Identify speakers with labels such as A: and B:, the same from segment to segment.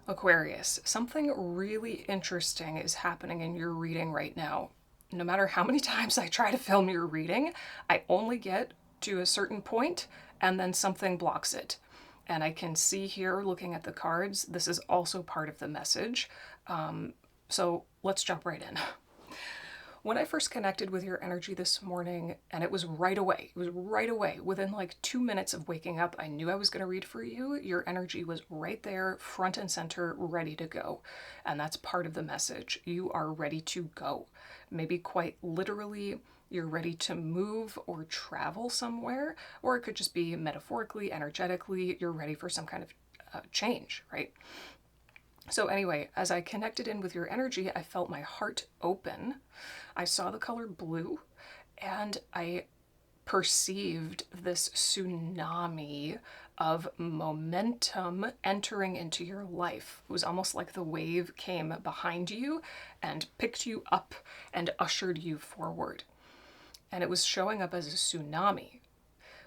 A: Aquarius, something really interesting is happening in your reading right now. No matter how many times I try to film your reading, I only get to a certain point and then something blocks it. And I can see here looking at the cards, this is also part of the message. So let's jump right in. When I first connected with your energy this morning, and it was right away, within like 2 minutes of waking up, I knew I was going to read for you. Your energy was right there, front and center, ready to go. And that's part of the message. You are ready to go. Maybe quite literally, you're ready to move or travel somewhere, or it could just be metaphorically, energetically, you're ready for some kind of change, right? So, anyway, as I connected in with your energy, I felt my heart open. I saw the color blue and I perceived this tsunami of momentum entering into your life. It was almost like the wave came behind you and picked you up and ushered you forward. And it was showing up as a tsunami,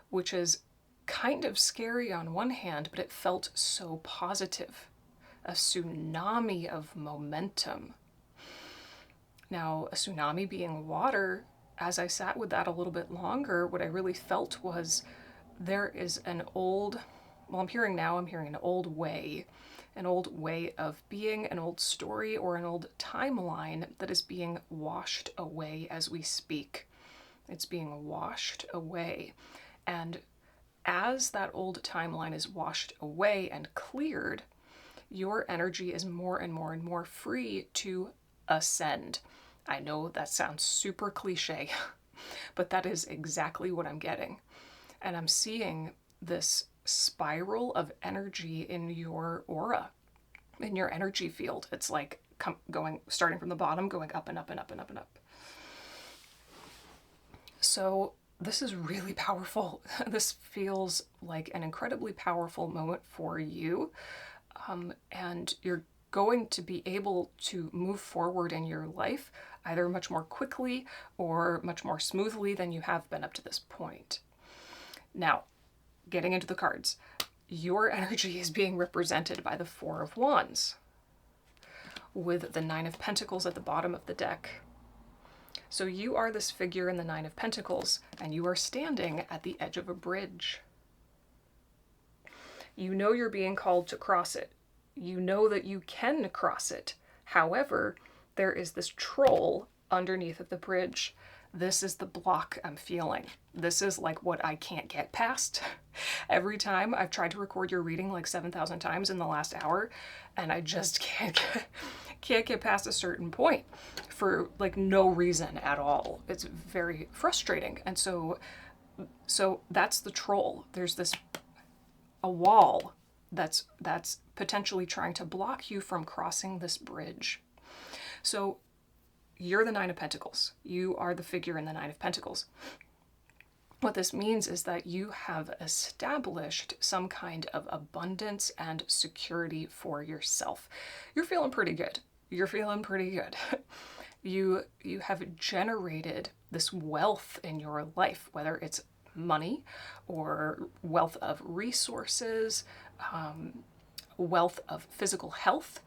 A: which is kind of scary on one hand, but it felt so positive. A tsunami of momentum. Now, a tsunami being water, as I sat with that a little bit longer, what I really felt was there is an old, well, I'm hearing an old way of being, an old story, or an old timeline that is being washed away as we speak. It's being washed away. And as that old timeline is washed away and cleared, your energy is more and more and more free to ascend. I know that sounds super cliche, but that is exactly what I'm getting. And I'm seeing this spiral of energy in your aura, in your energy field. It's like going, starting from the bottom, going up and up and up and up and up. So this is really powerful. This feels like an incredibly powerful moment for you. And you're going to be able to move forward in your life either much more quickly or much more smoothly than you have been up to this point. Now, getting into the cards, your energy is being represented by the Four of Wands with the Nine of Pentacles at the bottom of the deck. So you are this figure in the Nine of Pentacles, and you are standing at the edge of a bridge. You know you're being called to cross it. You know that you can cross it. However, there is this troll underneath of the bridge. This is the block I'm feeling. This is like what I can't get past. Every time I've tried to record your reading like 7,000 times in the last hour, and I just can't get past a certain point for like no reason at all. It's very frustrating. And so that's the troll. There's this a wall that's potentially trying to block you from crossing this bridge. So you're the Nine of Pentacles. You are the figure in the Nine of Pentacles. What this means is that you have established some kind of abundance and security for yourself. You're feeling pretty good. You're feeling pretty good. You have generated this wealth in your life, whether it's money or wealth of resources, wealth of physical health,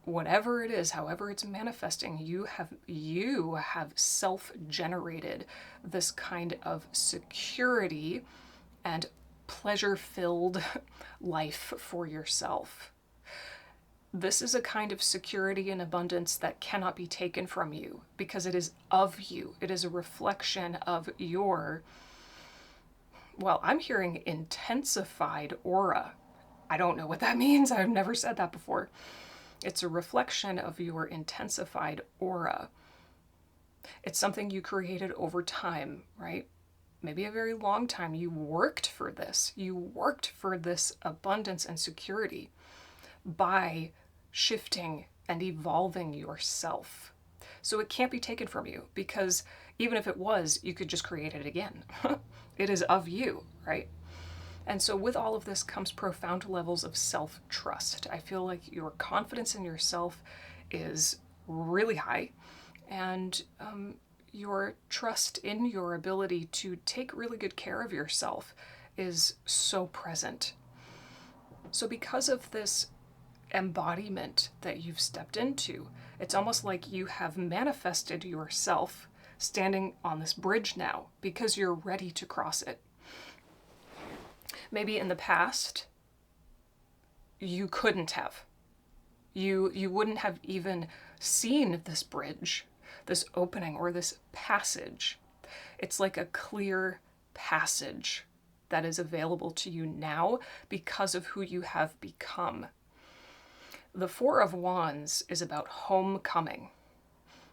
A: whatever it is, however it's manifesting, you have self-generated this kind of security and pleasure-filled life for yourself. This is a kind of security and abundance that cannot be taken from you because it is of you. It is a reflection of your, well, I'm hearing intensified aura. I don't know what that means. I've never said that before. It's a reflection of your intensified aura. It's something you created over time, right? Maybe a very long time. You worked for this. You worked for this abundance and security by shifting and evolving yourself. So it can't be taken from you because even if it was, you could just create it again. It is of you, right? And so with all of this comes profound levels of self-trust. I feel like your confidence in yourself is really high, and your trust in your ability to take really good care of yourself is so present. So because of this embodiment that you've stepped into. It's almost like you have manifested yourself standing on this bridge now because you're ready to cross it. Maybe in the past, you couldn't have. You wouldn't have even seen this bridge, this opening, or this passage. It's like a clear passage that is available to you now because of who you have become. The Four of Wands is about homecoming.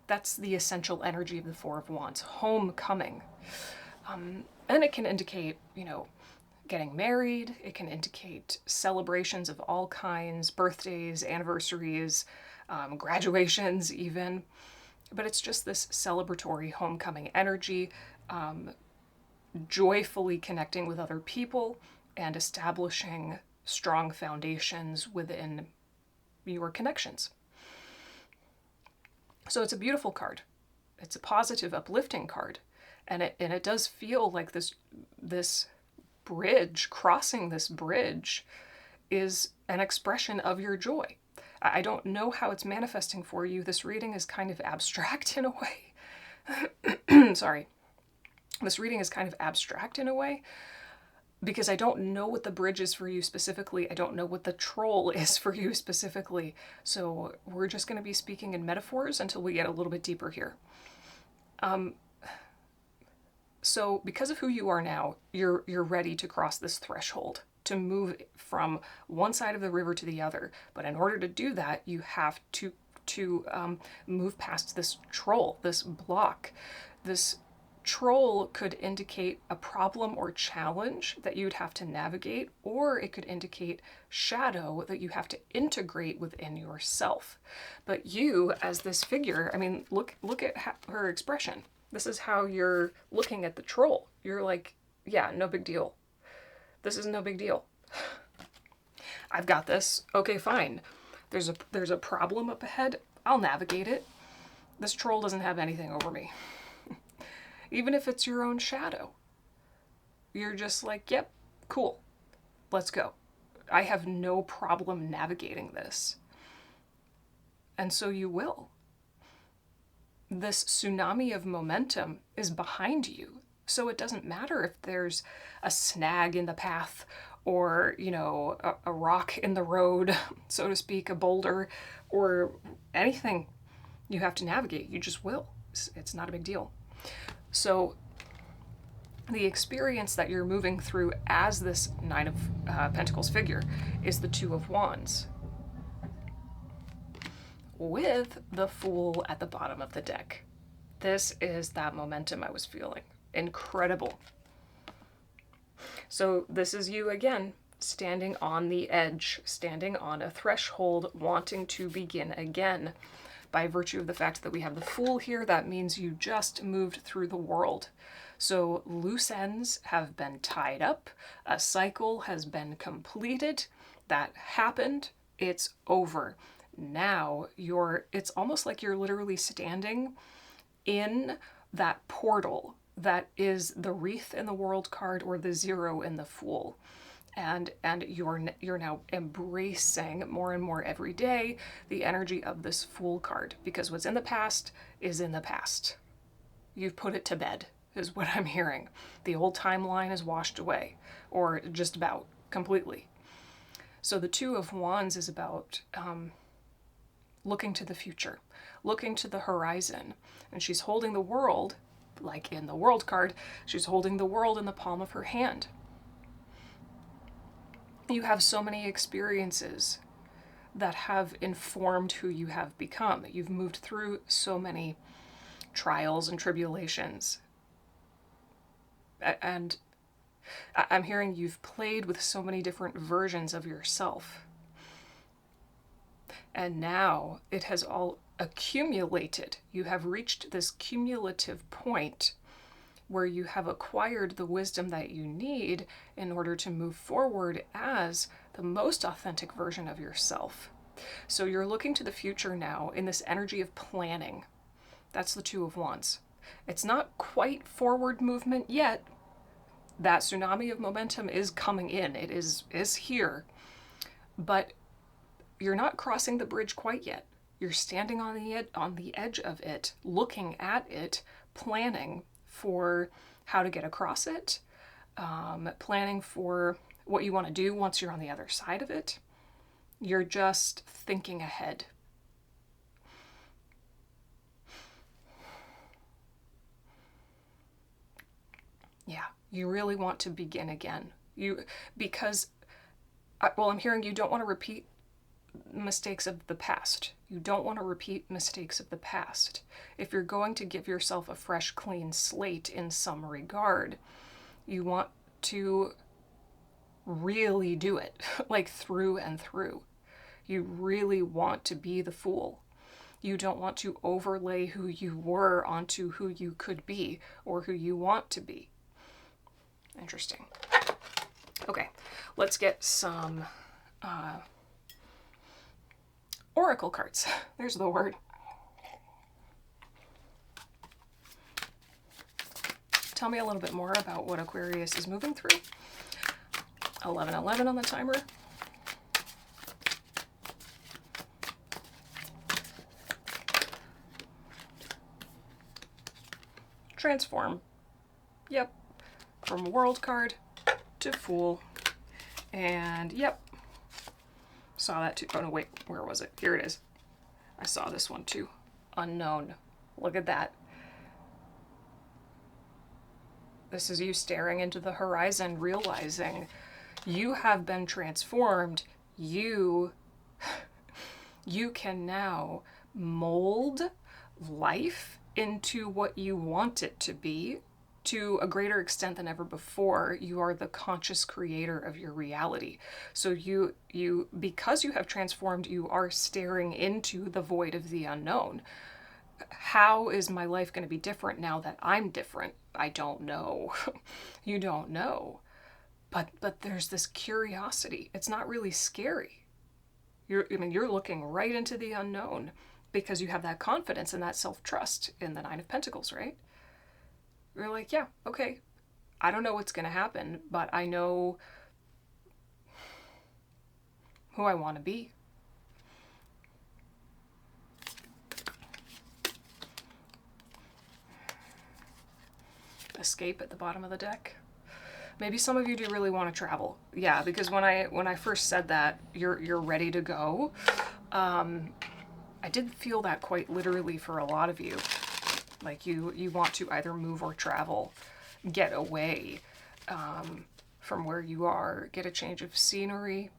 A: That's the essential energy of the Four of Wands, homecoming. And it can indicate, getting married. It can indicate celebrations of all kinds, birthdays, anniversaries, graduations even. But it's just this celebratory homecoming energy, joyfully connecting with other people and establishing strong foundations within your connections. So it's a beautiful card. It's a positive, uplifting card. And it does feel like this bridge, crossing this bridge, is an expression of your joy. I don't know how it's manifesting for you. This reading is kind of abstract in a way. Sorry. This reading is kind of abstract in a way because I don't know what the bridge is for you specifically. I don't know what the troll is for you specifically. So we're just going to be speaking in metaphors until we get a little bit deeper here. So because of who you are now, you're ready to cross this threshold, to move from one side of the river to the other. But in order to do that, you have to move past this troll, this block. This troll could indicate a problem or challenge that you'd have to navigate, or it could indicate shadow that you have to integrate within yourself. But you, as this figure, look at her expression. This is how you're looking at the troll. You're like, yeah, no big deal. This is no big deal. I've got this. Okay, fine. There's a problem up ahead. I'll navigate it. This troll doesn't have anything over me. Even if it's your own shadow. You're just like, yep, cool. Let's go. I have no problem navigating this. And so you will. This tsunami of momentum is behind you. So it doesn't matter if there's a snag in the path or, a rock in the road, so to speak, a boulder, or anything you have to navigate. You just will. It's not a big deal. So the experience that you're moving through as this Nine of Pentacles figure is the Two of Wands, with the Fool at the bottom of the deck. This is that momentum I was feeling. Incredible. So this is you again, standing on the edge, standing on a threshold, wanting to begin again. By virtue of the fact that we have the Fool here, that means you just moved through the world. So loose ends have been tied up, a cycle has been completed, that happened, it's over. Now it's almost like you're literally standing in that portal that is the Wreath in the World card or the Zero in the Fool. And you're now embracing more and more every day the energy of this Fool card, because what's in the past is in the past. You've put it to bed, is what I'm hearing. The old timeline is washed away, or just about completely. So the Two of Wands is about looking to the future, looking to the horizon, and she's holding the world, like in the World card, she's holding the world in the palm of her hand. You have so many experiences that have informed who you have become. You've moved through so many trials and tribulations. And I'm hearing you've played with so many different versions of yourself. And now it has all accumulated. You have reached this cumulative point where you have acquired the wisdom that you need in order to move forward as the most authentic version of yourself. So you're looking to the future now in this energy of planning. That's the Two of Wands. It's not quite forward movement yet. That tsunami of momentum is coming in. It is here. But you're not crossing the bridge quite yet. You're standing on the edge of it, looking at it, planning for how to get across it, planning for what you want to do once you're on the other side of it. You're just thinking ahead. Yeah, you really want to begin again. Because I'm hearing you don't want to repeat mistakes of the past. You don't want to repeat mistakes of the past. If you're going to give yourself a fresh, clean slate in some regard, you want to really do it, like through and through. You really want to be the fool. You don't want to overlay who you were onto who you could be or who you want to be. Interesting. Okay, let's get some oracle cards. There's the word. Tell me a little bit more about what Aquarius is moving through. 11:11 on the timer. Transform. Yep. From World card to Fool. And yep. Saw that too. Oh no, wait. Where was it? Here it is. I saw this one too. Unknown. Look at that. This is you staring into the horizon, realizing you have been transformed. You can now mold life into what you want it to be to a greater extent than ever before. You are the conscious creator of your reality. So you because you have transformed, you are staring into the void of the unknown. How is my life going to be different now that I'm different? I don't know. You don't know. But there's this curiosity. It's not really scary. You're looking right into the unknown because you have that confidence and that self-trust in the Nine of Pentacles, right? You're like, yeah, okay. I don't know what's going to happen, but I know who I want to be. Escape at the bottom of the deck. Maybe some of you do really want to travel. Yeah, because when I first said that, you're ready to go. I did feel that quite literally for a lot of you. Like you want to either move or travel, get away from where you are, get a change of scenery.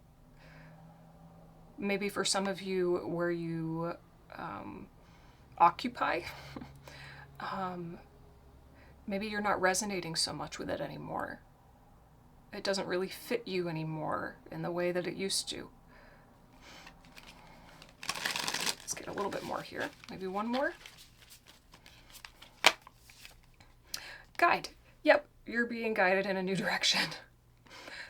A: Maybe for some of you where you occupy, maybe you're not resonating so much with it anymore. It doesn't really fit you anymore in the way that it used to. Let's get a little bit more here. Maybe one more. Guide. Yep, you're being guided in a new direction.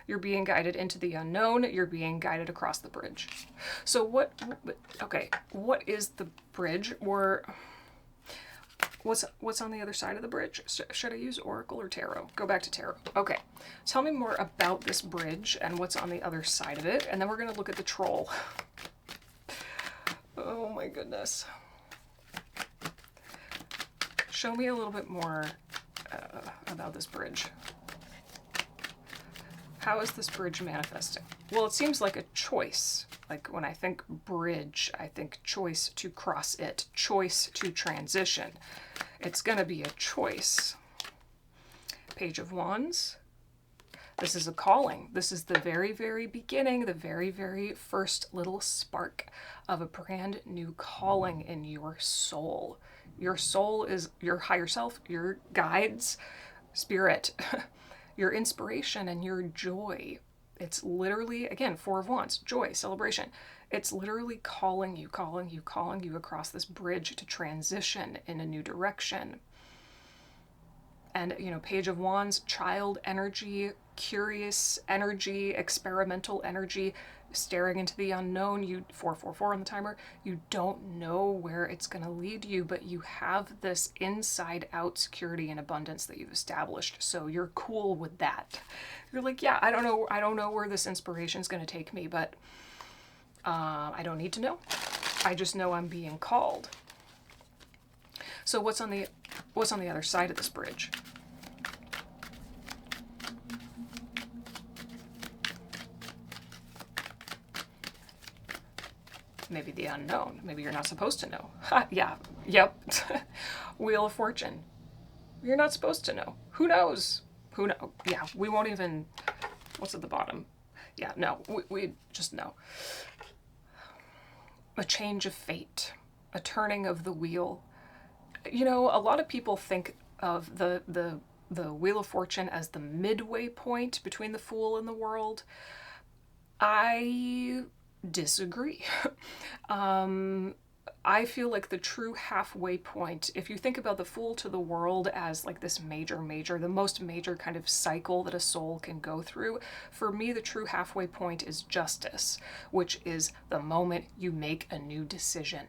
A: You're being guided into the unknown. You're being guided across the bridge. So what is the bridge? Or what's on the other side of the bridge? Should I use Oracle or Tarot? Go back to Tarot. Okay. Tell me more about this bridge and what's on the other side of it. And then we're going to look at the troll. Oh my goodness. Show me a little bit more about this bridge. How is this bridge manifesting? Well, it seems like a choice. Like when I think bridge, I think choice to cross it, choice to transition. It's going to be a choice. Page of Wands. This is a calling. This is the very, very beginning, the very, very first little spark of a brand new calling in your soul. Your soul is your higher self, your guides, spirit, your inspiration, and your joy. It's literally, again, Four of Wands, joy, celebration. It's literally calling you across this bridge to transition in a new direction. And, Page of Wands, child energy, curious energy, experimental energy, staring into the unknown. 444 on the timer. You don't know where it's going to lead you, but you have this inside out security and abundance that you've established. So you're cool with that. You're like, yeah, I don't know where this inspiration is going to take me, but I don't need to know. I just know I'm being called. So what's on the other side of this bridge? Maybe the unknown. Maybe you're not supposed to know. Yeah, yep. Wheel of Fortune. You're not supposed to know. Who knows? Who know? Yeah, we won't even. What's at the bottom? Yeah, no, we just know. A change of fate, a turning of the wheel. You know, a lot of people think of the Wheel of Fortune as the midway point between the Fool and the world. I disagree. I feel like the true halfway point, if you think about the Fool to the world as like this major, the most major kind of cycle that a soul can go through, for me, the true halfway point is justice, which is the moment you make a new decision.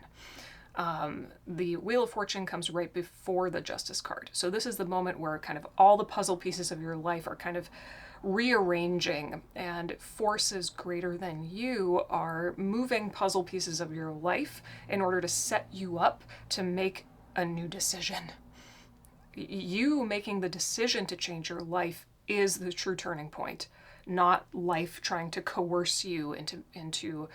A: The Wheel of Fortune comes right before the Justice card. So this is the moment where kind of all the puzzle pieces of your life are kind of rearranging, and forces greater than you are moving puzzle pieces of your life in order to set you up to make a new decision. You making the decision to change your life is the true turning point, not life trying to coerce you into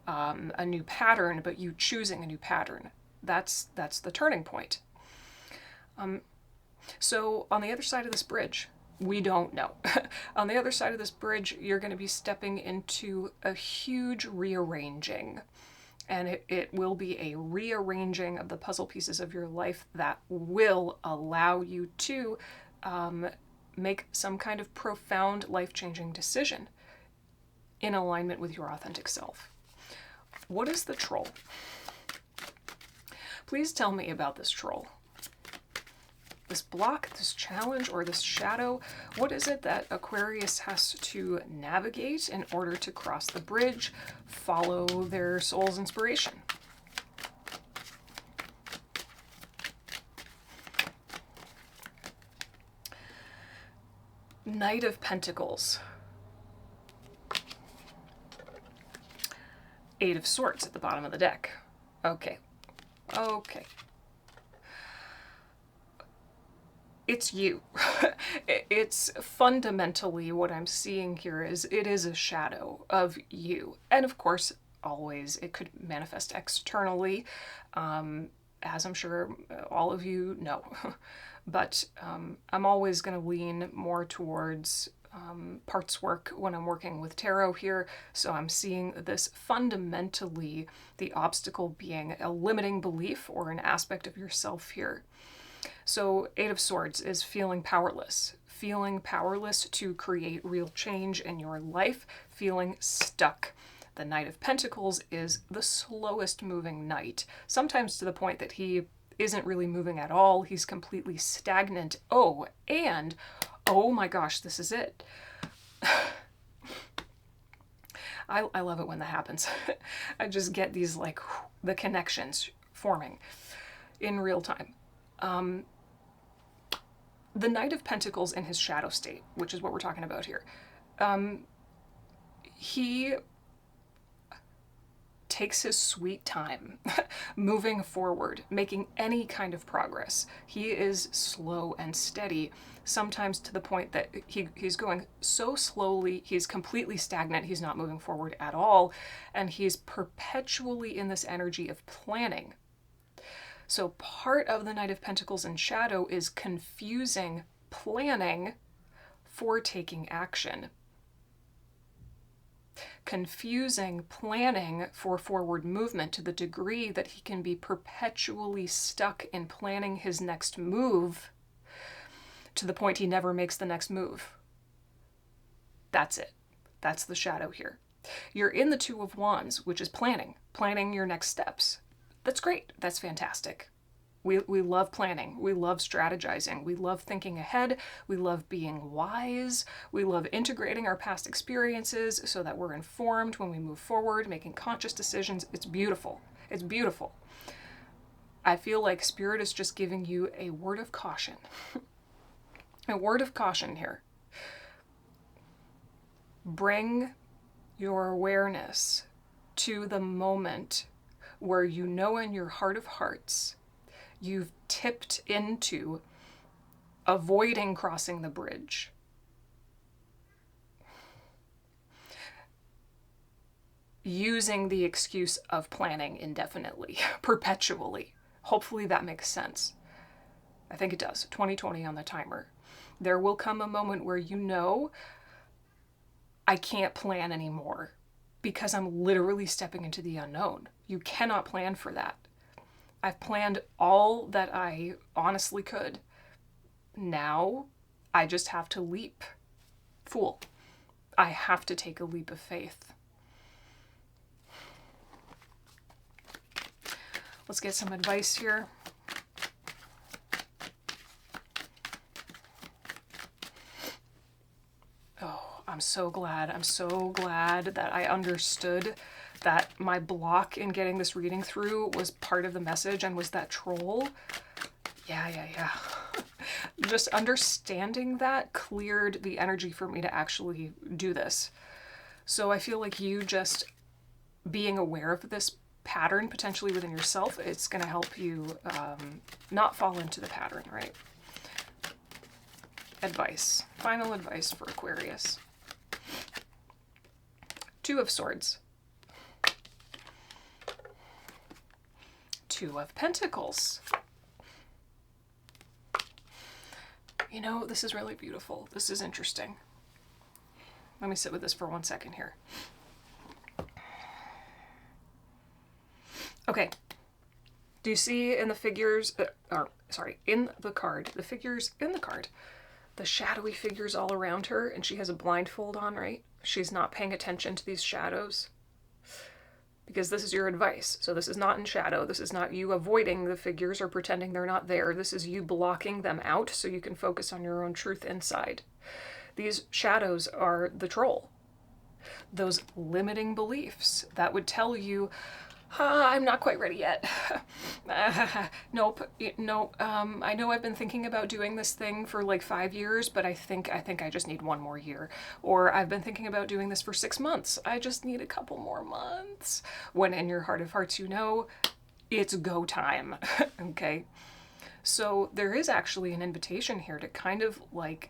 A: a new pattern, but you choosing a new pattern. That's the turning point. So on the other side of this bridge, we don't know. On the other side of this bridge, you're going to be stepping into a huge rearranging. And it will be a rearranging of the puzzle pieces of your life that will allow you to make some kind of profound, life-changing decision in alignment with your authentic self. What is the troll? Please tell me about this troll. This block, this challenge, or this shadow. What is it that Aquarius has to navigate in order to cross the bridge, follow their soul's inspiration? Knight of Pentacles. Eight of Swords at the bottom of the deck. Okay. It's you. It's fundamentally what I'm seeing here is it is a shadow of you. And of course, always it could manifest externally, as I'm sure all of you know. But I'm always going to lean more towards parts work when I'm working with tarot here. So I'm seeing this fundamentally, the obstacle being a limiting belief or an aspect of yourself here. So Eight of Swords is feeling powerless to create real change in your life, feeling stuck. The Knight of Pentacles is the slowest moving knight, sometimes to the point that he isn't really moving at all. He's completely stagnant. Oh, and oh my gosh, this is it. I love it when that happens. I just get these like the connections forming in real time. The Knight of Pentacles in his shadow state, which is what we're talking about here, he takes his sweet time moving forward, making any kind of progress. He is slow and steady, sometimes to the point that he's going so slowly, he's completely stagnant, he's not moving forward at all, and he's perpetually in this energy of planning. So part of the Knight of Pentacles in shadow is confusing planning for taking action. Confusing planning for forward movement to the degree that he can be perpetually stuck in planning his next move to the point he never makes the next move. That's it. That's the shadow here. You're in the Two of Wands, which is planning your next steps. That's great. That's fantastic. We love planning. We love strategizing. We love thinking ahead. We love being wise. We love integrating our past experiences so that we're informed when we move forward, making conscious decisions. It's beautiful. It's beautiful. I feel like Spirit is just giving you a word of caution. A word of caution here. Bring your awareness to the moment where you know in your heart of hearts you've tipped into avoiding crossing the bridge. Using the excuse of planning indefinitely, perpetually. Hopefully that makes sense. I think it does. 2020 on the timer. There will come a moment where you know, I can't plan anymore because I'm literally stepping into the unknown. You cannot plan for that. I've planned all that I honestly could. Now I just have to leap. Fool. I have to take a leap of faith. Let's get some advice here. Oh, I'm so glad. I'm so glad that I understood that my block in getting this reading through was part of the message and was that troll. Yeah. Just understanding that cleared the energy for me to actually do this. So I feel like you just being aware of this pattern potentially within yourself, it's going to help you not fall into the pattern, right? Advice. Final advice for Aquarius. Two of Swords. Two of Pentacles. You know, this is really beautiful. This is interesting. Let me sit with this for 1 second here. Okay. Do you see in the figures, in the card, the figures in the card, the shadowy figures all around her, and she has a blindfold on, right? She's not paying attention to these shadows. Because this is your advice. So this is not in shadow. This is not you avoiding the figures or pretending they're not there. This is you blocking them out so you can focus on your own truth inside. These shadows are the troll. Those limiting beliefs that would tell you, I'm not quite ready yet. Nope. No. I know I've been thinking about doing this thing for like 5 years, but I think I just need 1 more year. Or I've been thinking about doing this for 6 months. I just need a couple more months. When in your heart of hearts, you know, it's go time. Okay. So there is actually an invitation here to kind of like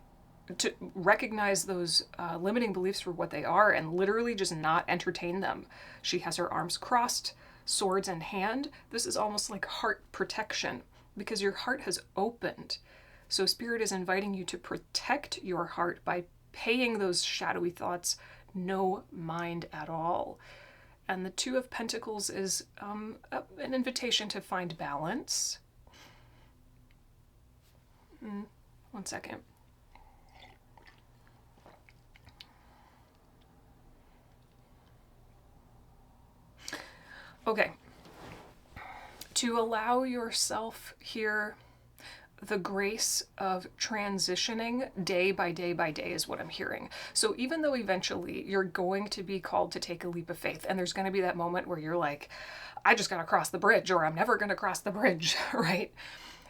A: to recognize those limiting beliefs for what they are and literally just not entertain them. She has her arms crossed, swords in hand. This is almost like heart protection because your heart has opened. So Spirit is inviting you to protect your heart by paying those shadowy thoughts no mind at all. And the Two of Pentacles is an invitation to find balance. 1 second. Okay. To allow yourself here the grace of transitioning day by day by day is what I'm hearing. So even though eventually you're going to be called to take a leap of faith, and there's going to be that moment where you're like, I just got to cross the bridge, or I'm never going to cross the bridge, right?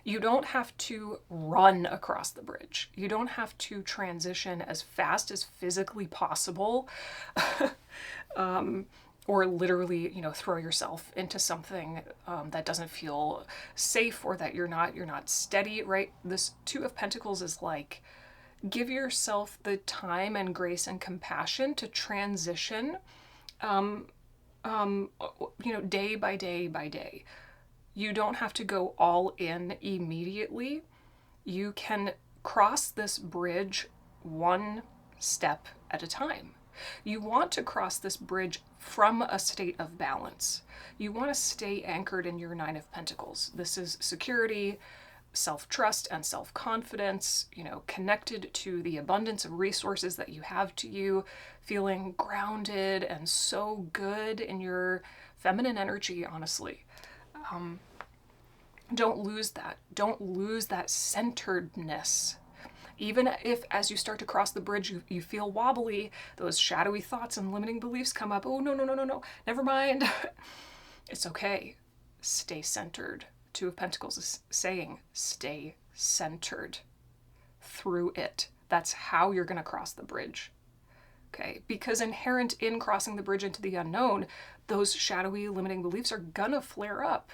A: You don't have to run across the bridge. You don't have to transition as fast as physically possible. Or literally, you know, throw yourself into something that doesn't feel safe or that you're not steady, right? This Two of Pentacles is like, give yourself the time and grace and compassion to transition, you know, day by day by day. You don't have to go all in immediately. You can cross this bridge 1 step at a time. You want to cross this bridge from a state of balance. You want to stay anchored in your 9 of Pentacles. This is security, self-trust, and self-confidence, you know, connected to the abundance of resources that you have to you, feeling grounded and so good in your feminine energy, honestly. Don't lose that. Don't lose that centeredness. Even if as you start to cross the bridge, you feel wobbly, those shadowy thoughts and limiting beliefs come up. Oh, no, never mind. It's okay. Stay centered. Two of Pentacles is saying, stay centered through it. That's how you're going to cross the bridge. Okay, because inherent in crossing the bridge into the unknown, those shadowy limiting beliefs are gonna flare up.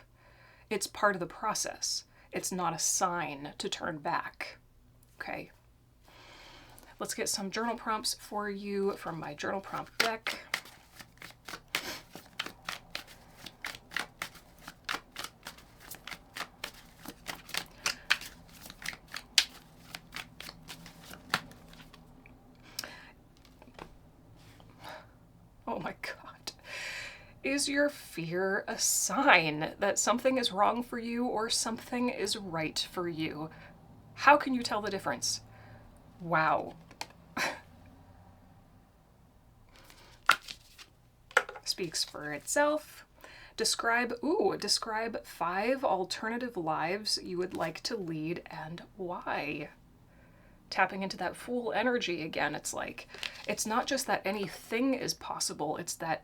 A: It's part of the process. It's not a sign to turn back. Okay. Let's get some journal prompts for you from my journal prompt deck. Oh my God. Is your fear a sign that something is wrong for you or something is right for you? How can you tell the difference? Wow. Speaks for itself. Describe 5 alternative lives you would like to lead and why. Tapping into that Fool energy again. It's like, it's not just that anything is possible, it's that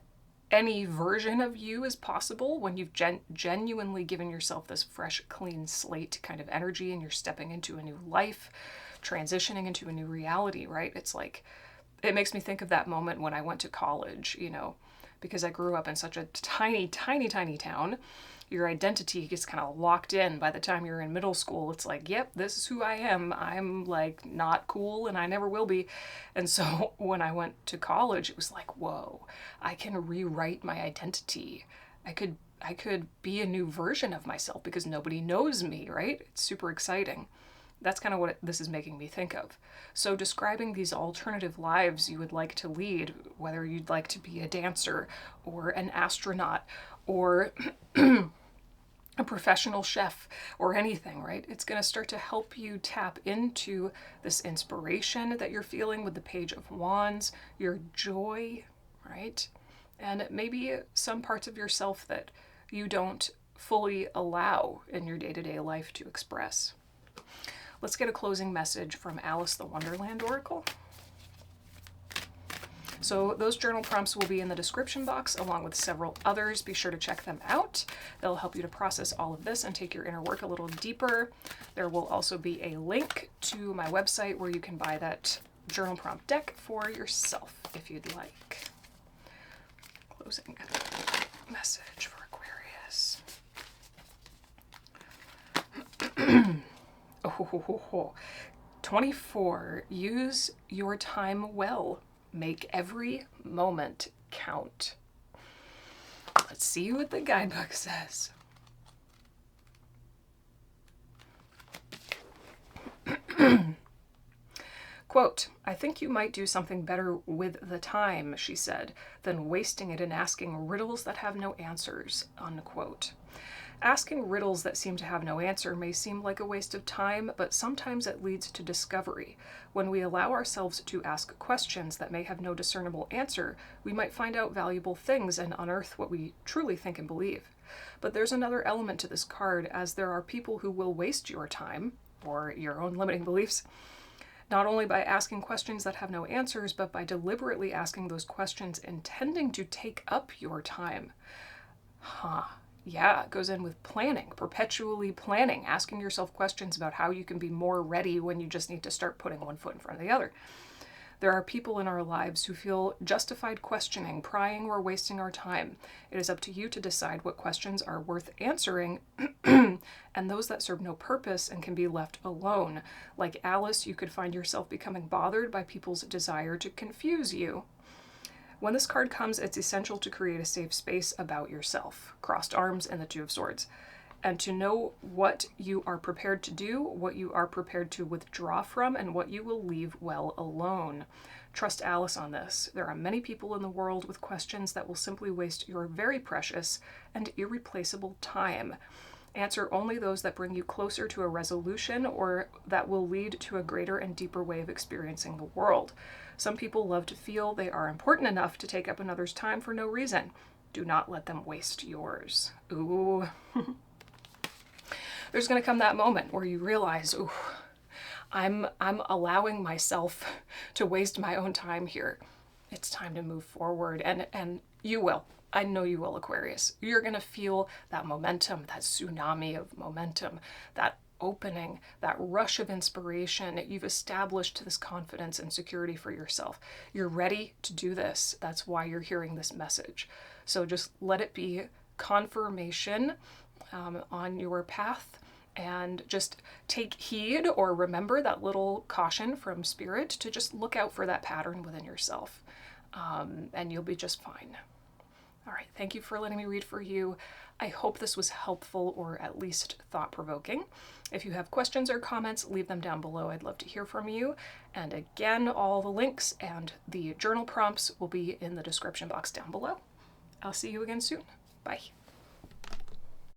A: any version of you is possible when you've genuinely given yourself this fresh, clean slate kind of energy and you're stepping into a new life, transitioning into a new reality, right? It's like, it makes me think of that moment when I went to college, you know, because I grew up in such a tiny, tiny, tiny town. Your identity gets kind of locked in by the time you're in middle school. It's like, yep, this is who I am. I'm like not cool and I never will be. And so when I went to college, it was like, whoa, I can rewrite my identity. I could be a new version of myself because nobody knows me, right? It's super exciting. That's kind of what this is making me think of. So describing these alternative lives you would like to lead, whether you'd like to be a dancer or an astronaut or a professional chef or anything, right? It's going to start to help you tap into this inspiration that you're feeling with the Page of Wands, your joy, right? And maybe some parts of yourself that you don't fully allow in your day-to-day life to express. Let's get a closing message from Alice the Wonderland Oracle. So those journal prompts will be in the description box along with several others. Be sure to check them out. They'll help you to process all of this and take your inner work a little deeper. There will also be a link to my website where you can buy that journal prompt deck for yourself if you'd like. Closing message for Aquarius. Oh, 24. Use your time well. Make every moment count. Let's see what the guidebook says. Quote, I think you might do something better with the time, she said, than wasting it in asking riddles that have no answers, unquote. Asking riddles that seem to have no answer may seem like a waste of time, but sometimes it leads to discovery. When we allow ourselves to ask questions that may have no discernible answer, we might find out valuable things and unearth what we truly think and believe. But there's another element to this card, as there are people who will waste your time, or your own limiting beliefs, not only by asking questions that have no answers, but by deliberately asking those questions intending to take up your time. Yeah, it goes in with planning, perpetually planning, asking yourself questions about how you can be more ready when you just need to start putting one foot in front of the other. There are people in our lives who feel justified questioning, prying, or wasting our time. It is up to you to decide what questions are worth answering and those that serve no purpose and can be left alone. Like Alice, you could find yourself becoming bothered by people's desire to confuse you. When this card comes, it's essential to create a safe space about yourself. Crossed arms and the Two of Swords. And to know what you are prepared to do, what you are prepared to withdraw from, and what you will leave well alone. Trust Alice on this. There are many people in the world with questions that will simply waste your very precious and irreplaceable time. Answer only those that bring you closer to a resolution or that will lead to a greater and deeper way of experiencing the world. Some people love to feel they are important enough to take up another's time for no reason. Do not let them waste yours. Ooh. There's going to come that moment where you realize, ooh, I'm allowing myself to waste my own time here. It's time to move forward, and you will. I know you will, Aquarius. You're going to feel that momentum, that tsunami of momentum, that opening, that rush of inspiration. You've established this confidence and security for yourself. You're ready to do this. That's why you're hearing this message. So just let it be confirmation on your path, and just take heed or remember that little caution from Spirit to just look out for that pattern within yourself, and you'll be just fine. All right, thank you for letting me read for you. I hope this was helpful or at least thought-provoking. If you have questions or comments, leave them down below. I'd love to hear from you. And again, all the links and the journal prompts will be in the description box down below. I'll see you again soon. Bye.